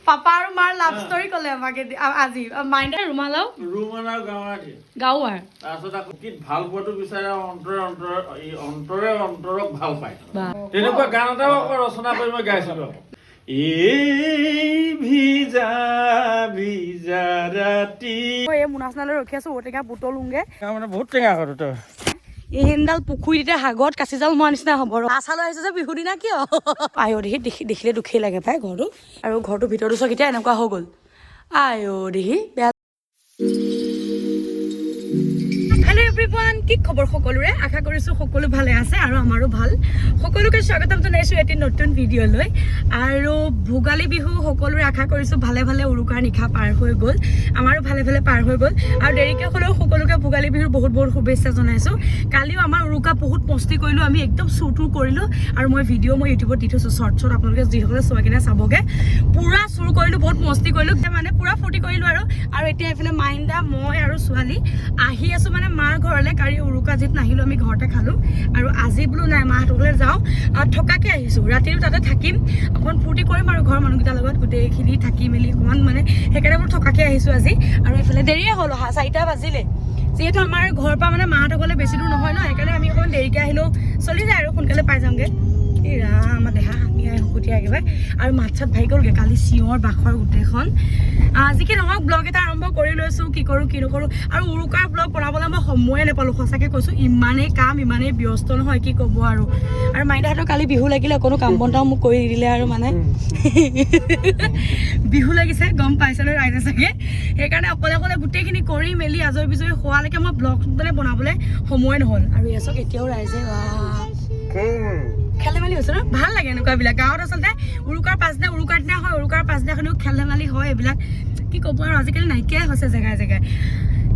papa আৰু মাৰ love story ক'লে আমাকে আজি মাইণ্ডে ৰুমালাও গাঁৱৰ তাৰপিছত আকৌ কি ভাল পোৱাটো বিচাৰে অন্তৰে অন্তৰক ভাল পায় তেনেকুৱা গান এটাও আকৌ ৰচনা কৰি মই গাইছিলো এই ভিজা ভিজা ৰাতি এই মুনাচনালৈ ৰখি আছো ঔটেঙা বুটলোগে মানে বহুত টেঙা হয় তই এইহেনডাল পুখুৰীতে সাগৰত কাচি জাল মৰা নিচিনা হ'ব আৰু আচালৈ আহিছে যে বিহু দিনা কিয় আই দেখিলে দুখেই লাগে পাই ঘৰটো আৰু ঘৰটোৰ ভিতৰতো চক এতিয়া এনেকুৱা হৈ গ'ল আই দেহি বেয়া হেল্ল' এভৰিৱান কি খবৰ সকলোৰে আশা কৰিছোঁ সকলো ভালে আছে আৰু আমাৰো ভাল সকলোকে স্বাগতম জনাইছোঁ এটি নতুন ভিডিঅ'লৈ আৰু ভোগালী বিহু সকলোৰে আশা কৰিছোঁ ভালে ভালে উৰুকাৰ নিশা পাৰ হৈ গ'ল আমাৰো ভালে ভালে পাৰ হৈ গ'ল আৰু দেৰিকৈ হ'লেও সকলোকে ভোগালী বিহুৰ বহুত বহুত শুভেচ্ছা জনাইছোঁ কালিও আমাৰ উৰুকা বহুত মস্তি কৰিলোঁ আমি একদম চুৰ কৰিলোঁ আৰু মই ইউটিউবত দি থৈছোঁ শ্বৰ্টছত আপোনালোকে যিসকলে চোৱা কিনে চাবগৈ পূৰা চুৰ কৰিলোঁ বহুত মস্তি কৰিলোঁ মানে পূৰা ফূৰ্তি কৰিলোঁ আৰু এতিয়া এইফালে মাইণ্ডা মই আৰু ছোৱালী আহি আছোঁ মানে মাৰ ঘৰলৈ কালি উৰুকা যিত নাহিলোঁ আমি ঘৰতে খালোঁ আৰু আজি বোলো নাই মাহঁতলৈ যাওঁ থকাকৈ আহিছোঁ ৰাতিও তাতে থাকিম অকণমান ফূৰ্তি কৰিম আৰু ঘৰৰ মানুহকেইটাৰ লগত গোটেইখিনি থাকি মেলি অকণমান মানে সেইকাৰণে বোলো থকাকৈ আহিছোঁ আজি আৰু এইফালে দেৰিয়ে হ'ল 4টা বাজিলে যিহেতু আমাৰ ঘৰৰ পৰা মানে মাহঁতৰ ঘৰলৈ বেছি দূৰ নহয় ন সেইকাৰণে আমি অকণমান দেৰিকৈ আহিলেও চলি যায় আৰু সোনকালে পাই যামগৈ এই ৰাম আমাৰ দেহা হামিয়াই শুকুটি একেবাৰে আৰু মাত চাত ভাগি গ'লগৈ কালি চিঞৰ বাখৰ গোটেইখন আজি কি নহয় ব্লগ এটা আৰম্ভ কৰি লৈছোঁ কি কৰোঁ কি নকৰোঁ আৰু উৰুকাৰ ব্লগ বনাবলৈ মই সময়ে নাপালোঁ সঁচাকৈ কৈছোঁ ইমানেই কাম ইমানেই ব্যস্ত নহয় কি ক'ব আৰু মাইনাহঁতৰ কালি বিহু লাগিলে অকণো কাম বনটাও মোক কৰি দিলে আৰু মানে বিহু লাগিছে গম পাইছেনে ৰাইজে চাগে সেইকাৰণে অকলে অকলে গোটেইখিনি কৰি মেলি আজৰি বিজৰি হোৱালৈকে মই ব্লগ মানে বনাবলৈ সময় নহ'ল আৰু ইয়াচক এতিয়াও ৰাইজে খেল ধেমালি হৈছে ন ভাল লাগে এনেকুৱাবিলাক গাঁৱত আচলতে উৰুকাৰ পাছদিনা উৰুকাৰ দিনা হয় উৰুকাৰ পাছদিনাখনিও খেল ধেমালি হয় এইবিলাক কি ক'ব আৰু আজিকালি নাইকিয়াই হৈছে জেগাই জেগাই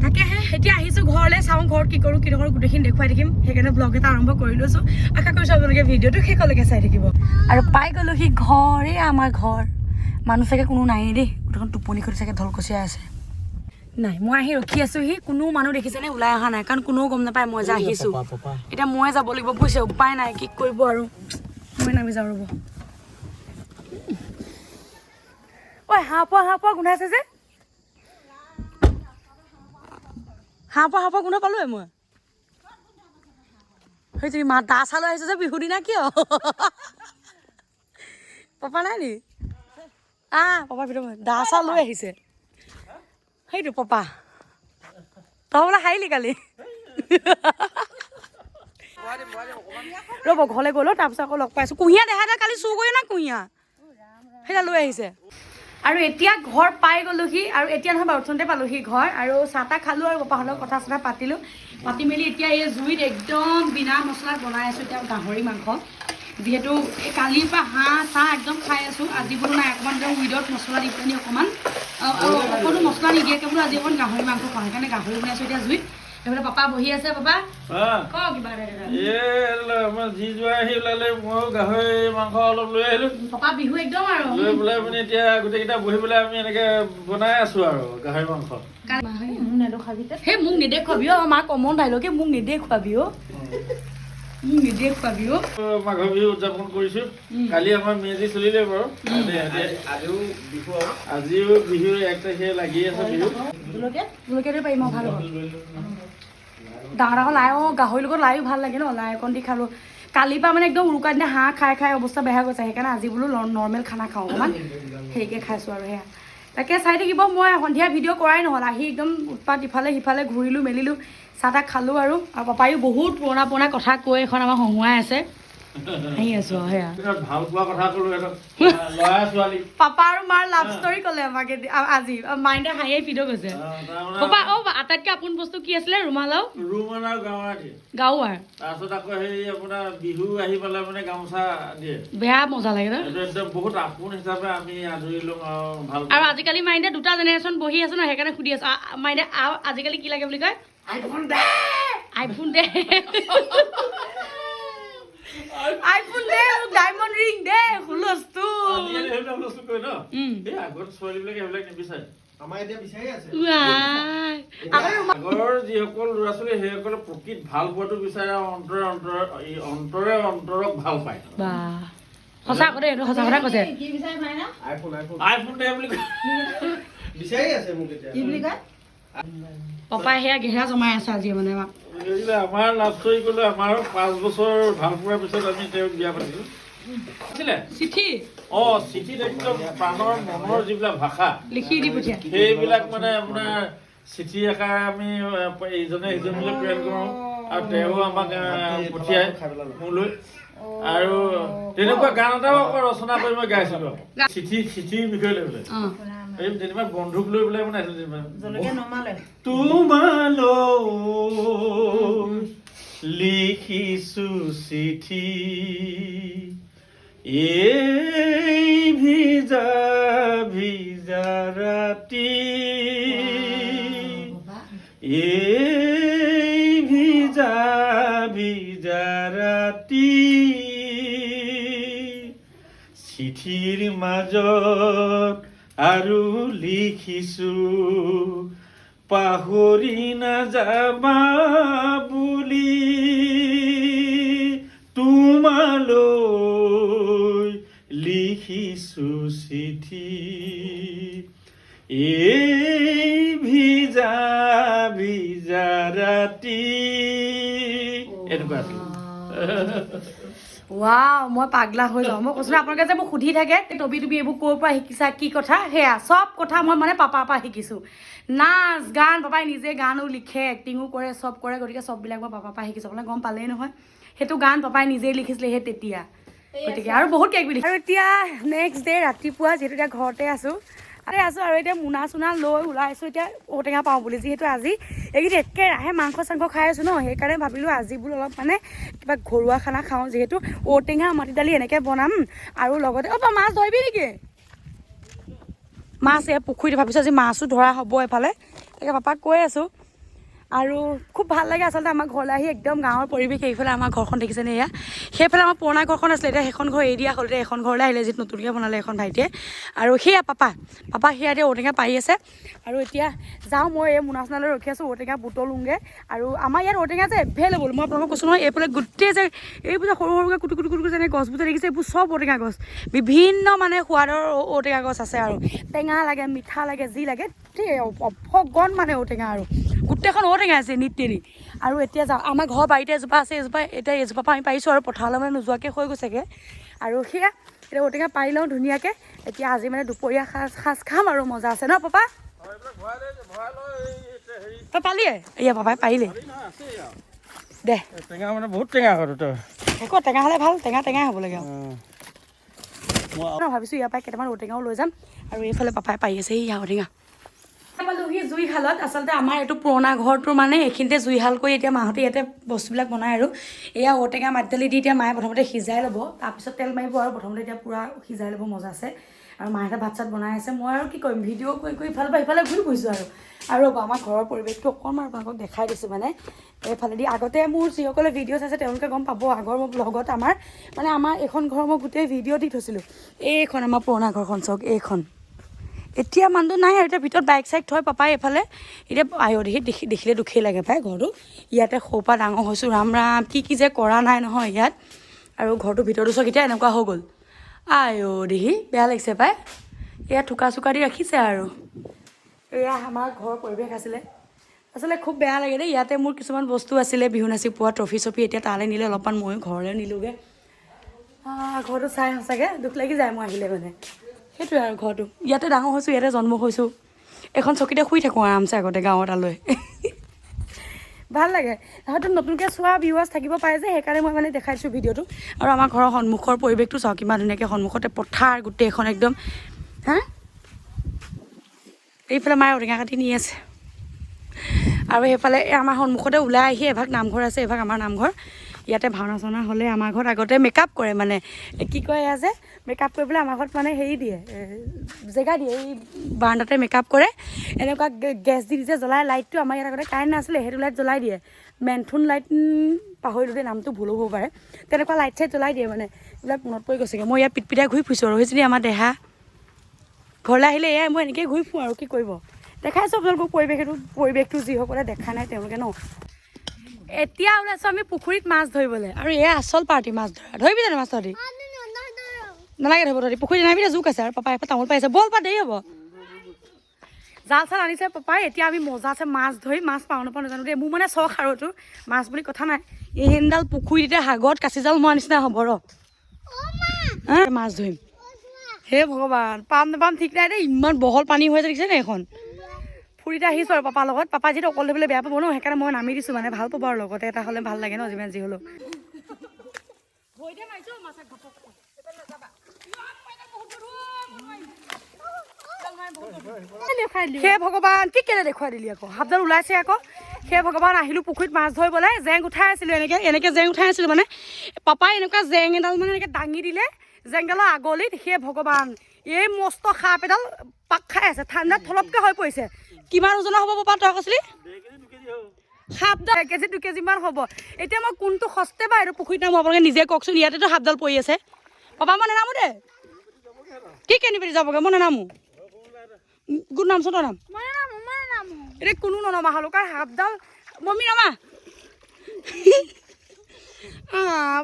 তাকেহে এতিয়া আহিছোঁ ঘৰলৈ চাওঁ ঘৰত কি কৰোঁ কি নকৰোঁ গোটেইখিনি দেখুৱাই থাকিম সেইকাৰণে ব্লগ এটা আৰম্ভ কৰি লৈছোঁ আশা কৰিছোঁ আপোনালোকে ভিডিঅ'টো শেষলৈকে চাই থাকিব আৰু পাই গ'লোঁ সি ঘৰেই আমাৰ ঘৰ মানুহ চাগে কোনো নায়েই দেই গোটেইখন টোপনি খতি চাগে ঢলকচিয়াই আছে নাই মই আহি ৰখি আছোঁ সি কোনো মানুহ দেখিছেনে ওলাই অহা নাই কাৰণ কোনেও গম নাপায় মই যে আহিছোঁ এতিয়া মই যাব লাগিব বুজিছে উপায় নাই কি কৰিব আৰু মই নামি যাওঁ ৰ'ব ঐ হাঁহ পোৱা গোন্ধাইছে যে হাঁহ পোৱা গোন্ধ পালোৱে মই সেই তুমি মা দা চালৈ আহিছে যে বিহু দিনা কিয় পাপা নাই নি পাপা ভিতৰত দা চা লৈ আহিছে সেইটো পাপা তই বোলে হাৰিলি কালি ৰ'ব ঘৰলৈ গ'লো তাৰপিছত আকৌ লগ পাইছোঁ কুঁহিয়া দেখা এটা কালি চুৰ কৰি না কুঁহিয়া সেইটা লৈ আহিছে আৰু এতিয়া ঘৰ পাই গ'লোহি আৰু এতিয়া নহয় বাৰু উঠোঁতে পালোহি ঘৰ আৰু চাহ তাহ খালোঁ আৰু পাপাহঁতৰ কথা চথা পাতিলোঁ পাতি মেলি এতিয়া এই জুইত একদম বিনা মছলাত বনাই আছোঁ এতিয়া গাহৰি মাংস যিহেতু এই কালিৰ পৰা হাঁহ চাহ একদম খাই আছোঁ আজি বোলো নাই অকণমান উইডাউট মছলা দি পিনি অকণমান অকণো মছলা নিদিয়াকৈ বোলো আজি অকণ গাহৰি মাংস খাওঁ সেইকাৰণে গাহৰি বনাইছোঁ এতিয়া জুইত এইফালে পাপা বহি আছে পাপা কওঁ কিবা যি যোৱা আহি ওলালে ময়ো গাহৰি মাংস অলপ লৈ আহিলোঁ পাপা বিহু একদম আৰু লৈ পেলাই মানে এতিয়া গোটেইকেইটা বহি পেলাই আমি এনেকে বনাই আছোঁ আৰু গাহৰি মাংস সেই মোক নেদেখুৱাবি মাৰ কমন ডাইলগে মোক নেদেখুৱাবি মাঘৰ বিহু উদযাপন কৰিছোঁ কালি আমাৰ মেজি চলিলে বাৰু আজিও বিহুৰ 1 তাৰিখে লাগি আছে বিহু পাৰিম ভাল হ'ব ডাঙৰ ডাঙৰ লাই গাহৰিৰ লগত লাইও ভাল লাগে ন লাই অকণ দি খালোঁ কালিৰ পৰা মানে একদম উৰুকাৰ দিনা হাঁহ খাই অৱস্থা বেয়া গৈছে সেইকাৰণে আজি বোলো নৰ্মেল খানা খাওঁ অকণমান সেইকে খাইছোঁ আৰু সেয়া তাকে চাই থাকিব মই সন্ধিয়া ভিডিঅ' কৰাই নহ'ল আহি একদম উৎপাত ইফালে সিফালে ঘূৰিলোঁ মেলিলোঁ চাহ তাহ খালোঁ আৰু পাপায়ো বহুত পুৰণা কথা কৈ এখন আমাক হহুৱাই আছে আহি আছোঁ আৰু সেয়া ভাল পোৱা কথা ক'লো ল'ৰা ছোৱালী পাপা আৰু মাৰ লাভ ষ্টৰী ক'লে আমাকে আজি মাইণ্ডে হাঁহিয়ে পিধো গৈছে পাপা আটাইতকৈ আপোন বস্তু কি আছিলে ৰুমালাও গাঁৱৰ তাৰপিছত আকৌ সেই আপোনাৰ বিহু আহি পেলাই মানে গামোচা দিয়ে বেয়া মজা লাগে ন একদম বহুত আপোন হিচাপে আমি আদৰি লওঁ ভাল আৰু আজিকালি মাইণ্ডে দুটা জেনেৰেশ্যন বহি আছে ন সেইকাৰণে সুধি আছো মাইণ্ডে আজিকালি কি লাগে বুলি কয় আইফোন দে আইফোন দে মোক ডায়মণ্ড ৰিং দে হুলস্থুল আগৰ ছোৱালীবিলাকে সেইবিলাক নিবিচাৰে আগৰ যিসকল ল'ৰা ছোৱালী সেইসকলে প্ৰকৃত ভাল পোৱাটো বিচাৰে অন্তৰে অন্তৰক ভাল পায় সঁচা কথা এইটো সঁচা কথা কৈছে আইফোন দে বুলি বিচাৰি আছে মোক এতিয়া কি বুলি কয় পাপাই সেয়া ঘেৰা জমাই আছে আজি মানে আমাক আমাৰ লাভ ষ্টৰী ক'লে আমাৰ 5 বছৰ ভাল পোৱাৰ পিছত আমি তেওঁক বিয়া পাতিলোঁ আছিলে চিঠি চিঠিত একদম প্ৰাণৰ মনৰ যিবিলাক ভাষা লিখি দি পঠিয়াই সেইবিলাক মানে আপোনাৰ চিঠি আকাৰ আমি ইজনে সিজনলৈ প্ৰেৰণ কৰোঁ আৰু তেওঁ আমাক পঠিয়াই মোলৈ আৰু তেনেকুৱা গান এটাও আকৌ ৰচনা কৰি মই গাইছিলোঁ চিঠিৰ বিষয়ে লৈ পেলাই এই যেনিবা বন্ধুক লৈ পেলাই মানে তোমালৈ লিখিছো চিঠি এই ভিজা ভিজা ৰাতি এই ভিজা ভিজা ৰাতি চিঠিৰ মাজত আৰু লিখিছো পাহৰি নাযাবা বুলি তোমালৈ লিখিছো চিঠি এই ভিজা ভিজা ৰাতি এনেকুৱা আছিল ৱাও মই পাগলা হৈ যাওঁ মই কৈছোঁ আপোনালোকে যে মোক সুধি থাকে তুমি এইবোৰ ক'ৰ পৰা শিকিছা কি কথা সেয়া চব কথা মই মানে পাপাৰ পৰা শিকিছোঁ নাচ গান পাপাই নিজে গানো লিখে এক্টিঙো কৰে চব কৰে গতিকে চববিলাক মই পাপাৰ পৰা শিকিছোঁ আপোনালোকে গম পালেই নহয় সেইটো গান পাপাই নিজেই লিখিছিলে সেই তেতিয়া গতিকে আৰু বহুত কিবা কিবি আৰু এতিয়া নেক্সট ডে ৰাতিপুৱা যিহেতু এতিয়া ঘৰতে আছোঁ আৰু এতিয়া মোনা চোনা লৈ ওলাইছোঁ এতিয়া ঔটেঙা পাওঁ বুলি যিহেতু আজি এইকেইদিন একেৰাহে মাংস চাংস খাই আছোঁ ন সেইকাৰণে ভাবিলোঁ আজি বোলো অলপ মানে কিবা ঘৰুৱা খানা খাওঁ যিহেতু ঔটেঙা মাটি দালি এনেকৈ বনাম আৰু লগতে মাছ ধৰিবি নেকি মাছ এই পুখুৰীত ভাবিছোঁ আজি মাছো ধৰা হ'ব এফালে তাকে পাপাক কৈ আছোঁ আৰু খুব ভাল লাগে আচলতে আমাৰ ঘৰলৈ আহি একদম গাঁৱৰ পৰিৱেশ এইফালে আমাৰ ঘৰখন দেখিছেনে এয়া সেইফালে আমাৰ পুৰণা ঘৰখন আছিলে এতিয়া সেইখন ঘৰ এৰি দিয়া হ'ল এতিয়া এখন ঘৰলৈ আহিলে যিটো নতুনকৈ বনালে এখন ভাইটিয়ে আৰু সেয়া পাপা সেয়া এতিয়া ঔটেঙা পাৰি আছে আৰু এতিয়া যাওঁ মই এই মোনা চোনালৈ ৰখি আছোঁ ঔটেঙা বুটলোঁগৈ আৰু আমাৰ ইয়াত ঔটেঙা যে এভেইলেবল মই আপোনালোকক কৈছোঁ নহয় এইফালে গোটেই যে এইবোৰ যে সৰু সৰুকৈ কুটু কুটু কুটু যেনে গছবোৰ যে দেখিছে এইবোৰ চব ঔটেঙা গছ বিভিন্ন মানে সোৱাদৰ ঔটেঙা গছ আছে আৰু টেঙা লাগে মিঠা লাগে যি লাগে অফগন মানে ঔটেঙা আৰু গোটেইখন ঔটেঙা আছে নিতেৰি আৰু এতিয়া যাওঁ আমাৰ ঘৰৰ বাৰীতে এজোপা আছে এতিয়া এজোপা পৰা আমি পাৰিছোঁ আৰু পথাৰলৈ মানে নোযোৱাকৈ হৈ গৈছেগৈ আৰু সেয়া এতিয়া ঔটেঙা পাৰি লওঁ ধুনীয়াকৈ এতিয়া আজি মানে দুপৰীয়া সাজ খাম আৰু মজা আছে ন পাপা তই পালিয়ে এয়া পাপাই পাৰিলে দে টেঙা মানে বহুত টেঙা হয় একো টেঙা হ'লে ভাল টেঙাই হ'ব লাগে আৰু ভাবিছোঁ ইয়াৰ পৰাই কেইটামান ঔটেঙাও লৈ যাম আৰু এইফালে পাপাই পাৰি আছে এই ঔটেঙা পালোহি জুইশালত আচলতে আমাৰ এইটো পুৰণা ঘৰটোৰ মানে এইখিনিতে জুইশাল কৰি এতিয়া মাহঁতে ইয়াতে বস্তুবিলাক বনায় আৰু এয়া ঔটেঙা মাটি দালি দি এতিয়া মায়ে প্ৰথমতে সিজাই ল'ব তাৰপিছত তেল মাৰিব আৰু প্ৰথমতে এতিয়া পূৰা সিজাই ল'ব মজা আছে আৰু মাহঁতে ভাত চাত বনাই আছে মই আৰু কি কৰিম ভিডিঅ' কৰি ইফালৰ পৰা সিফালে ঘূৰি ফুৰিছোঁ আৰু আমাৰ ঘৰৰ পৰিৱেশটো অকণমান আপোনালোকক দেখাই দিছোঁ মানে এইফালেদি আগতে মোৰ যিসকলে ভিডিঅ' চাইছে তেওঁলোকে গম পাব আগৰ মোৰ ব্লগত আমাৰ এইখন ঘৰ মই গোটেই ভিডিঅ' দি থৈছিলোঁ এইখন আমাৰ পুৰণা ঘৰখন চাওক এইখন এতিয়া মানুহটো নাই আৰু এতিয়া ভিতৰত বাইক চাইক থৈ পাপাই এইফালে এতিয়া দেখিলে দুখেই লাগে পাই ঘৰটো ইয়াতে সৰুৰ পৰা ডাঙৰ হৈছোঁ ৰাম কি যে কৰা নাই নহয় ইয়াত আৰু ঘৰটোৰ ভিতৰতো চক এতিয়া এনেকুৱা হৈ গ'ল দেখি বেয়া লাগিছে পাই এয়া থোকা চোকা দি ৰাখিছে আৰু এয়া আমাৰ ঘৰৰ পৰিৱেশ আছিলে আচলতে খুব বেয়া লাগে দেই ইয়াতে মোৰ কিছুমান বস্তু আছিলে বিহু নাচি পোৱা ট্ৰফি চফি এতিয়া তালৈ নিলে অলপমান ময়ো ঘৰলৈ নিলোগৈ ঘৰটো চাই সঁচাকৈ দুখ লাগি যায় মই আহিলে মানে সেইটোৱে আৰু ঘৰটো ইয়াতে ডাঙৰ হৈছোঁ ইয়াতে জন্ম হৈছোঁ এখন চকীতে শুই থাকোঁ আৰামছে আগতে গাঁৱৰ তালৈ ভাল লাগে হয়তো নতুনকৈ চোৱা ভিউৱাৰ্ছ থাকিব পাৰে যে সেইকাৰণে মই মানে দেখাইছোঁ ভিডিঅ'টো আৰু আমাৰ ঘৰৰ সন্মুখৰ পৰিৱেশটো চাওক কিমান ধুনীয়াকৈ সন্মুখতে পথাৰ গোটেইখন একদম এইফালে মায়ে ঔটেঙা কাটি নি আছে আৰু সেইফালে আমাৰ সন্মুখতে ওলাই আহি এভাগ নামঘৰ আছে এভাগ আমাৰ নামঘৰ ইয়াতে ভাওনা চাওনা হ'লে আমাৰ ঘৰত আগতে মেকআপ কৰে মানে কি কয় এয়া যে মেকআপ কৰিবলৈ আমাৰ ঘৰত মানে হেৰি দিয়ে জেগা দিয়ে এই বাৰাণ্ডাতে মেকআপ কৰে এনেকুৱা গেছ দি যে জ্বলাই লাইটটো আমাৰ ইয়াত আগতে কাৰেণ্ট নাছিলে সেইটো লাইট জ্বলাই দিয়ে মেনথুন লাইট পাহৰিলোঁ দেই নামটো ভুলো হ'ব পাৰে তেনেকুৱা লাইট চাইট জ্বলাই দিয়ে মানে এইবিলাক মনত পৰি গৈছেগৈ মই ইয়াত পিটপিটাই ঘূৰি ফুৰিছোঁ আৰু সেইজনী আমাৰ দেহা ঘৰলৈ আহিলে এয়াই মই এনেকৈ ঘূৰি ফুৰোঁ আৰু কি কৰিব দেখাইছোঁ আপোনালোকক পৰিৱেশটো যিসকলে দেখা নাই তেওঁলোকে ন এতিয়া ওলাইছোঁ আমি পুখুৰীত মাছ ধৰিবলৈ আৰু এয়া আচল পাৰ্টি মাছ ধৰা ধৰিবি জানো মাছ ধৰি নালাগে ধৰিব ধৰি পুখুৰীত নামিলে জোক আছে আৰু পাপাই আকৌ তামোল পাই আছে বল পা দেৰি হ'ব জাল চাল আনিছে পাপাই এতিয়া আমি মজা আছে মাছ ধৰি মাছ পাওঁ নাপাওঁ নাজানো দেই মোৰ মানে চখ আৰু তোৰ মাছ বুলি কথা নাই এই হেনডাল পুখুৰীতে সাগৰত কাচি জাল মৰা নিচিনা হ'ব ৰ মাছ ধৰিম হে ভগৱান পাম নাপাম ঠিক নাই দেই ইমান বহল পানী হৈ দেখিছে নে এখন ফুৰিতে আহিছোঁ আৰু পাপাৰ লগত পাপা যিটো অকল ধৰিবলৈ বেয়া পাব ন সেইকাৰণে মই নামি দিছোঁ মানে ভাল পাব আৰু লগতে এটা হ'লে ভাল লাগে ন যিমান যি হ'লেও হে ভগৱান কি কেলে দেখুৱাই দিলি আকৌ সাপডাল ওলাইছে আকৌ হে ভগৱান আহিলোঁ পুখুৰীত মাছ ধৰিবলৈ জেং উঠাই আছিলোঁ এনেকৈ জেং উঠাই আছিলোঁ মানে পাপাই এনেকুৱা জেং এডাল মানে এনেকৈ দাঙি দিলে জেংডালৰ আগলিত হে ভগৱান এই মস্ত সাপ এডাল পাক খাই আছে ঠাণ্ডাত থলপকৈ হৈ পৰিছে কিমান ওজনৰ হ'ব পাপা তই কৈছিলি সাপডাল 1 কেজি 2 কেজিমান হ'ব এতিয়া মই কোনটো সস্তে বা এইটো পুখুৰীত নামো আপোনালোকে নিজে কওকচোন ইয়াতেতো সাপডাল পৰি আছে পাপা মই নানামো দে কি কেনি পেলি যাবগৈ মই নানামো গুড নামচোন তই নাম এতিয়া কোনো ননমা হ'লো কাৰণ সাপডাল মম্মী নামা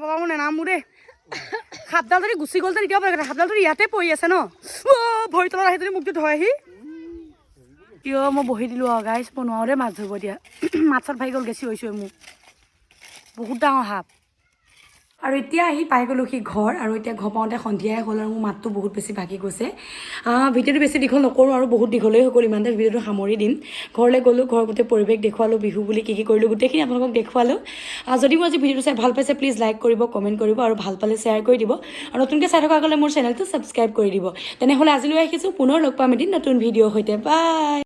পাপা মই নানামো দেই সাপডাল যদি গুচি গ'ল তেতিয়া পাৰে সাপডাল যদি ইয়াতে পৰি আছে ন ভৰি তলত আহি যদি মোক ধৰে আহি কিয় মই বহি দিলোঁ আৰু গাইছ মই নোৱাৰোঁ দেই মাছ ধৰিব এতিয়া মাছ চাত ভাগি গ'ল গেছি হৈছোঁ মোক বহুত ডাঙৰ সাপ আৰু এতিয়া আহি পাই গ'লোঁ সি ঘৰ আৰু এতিয়া ঘৰ পাওঁতে সন্ধিয়াই হ'ল আৰু মোৰ মাতটো বহুত বেছি ভাগি গৈছে ভিডিঅ'টো বেছি দীঘল নকৰোঁ আৰু বহুত দীঘলেই হৈ গ'ল ইমানতে ভিডিঅ'টো সামৰি দিম ঘৰলৈ গ'লোঁ ঘৰৰ গোটেই পৰিৱেশ দেখুৱালোঁ বিহু বুলি কি কৰিলোঁ গোটেইখিনি আপোনালোকক দেখুৱালোঁ যদি মোৰ আজি ভিডিঅ'টো চাই ভাল পাইছে প্লিজ লাইক কৰিব কমেণ্ট কৰিব আৰু ভাল পালে শ্বেয়াৰ কৰি দিব আৰু নতুনকৈ চাই থকা গ'লে মোৰ চেনেলটো ছাবস্ক্ৰাইব কৰি দিব তেনেহ'লে আজিলৈ আহিছোঁ পুনৰ লগ পাম এদিন নতুন ভিডিঅ'ৰ সৈতে বাই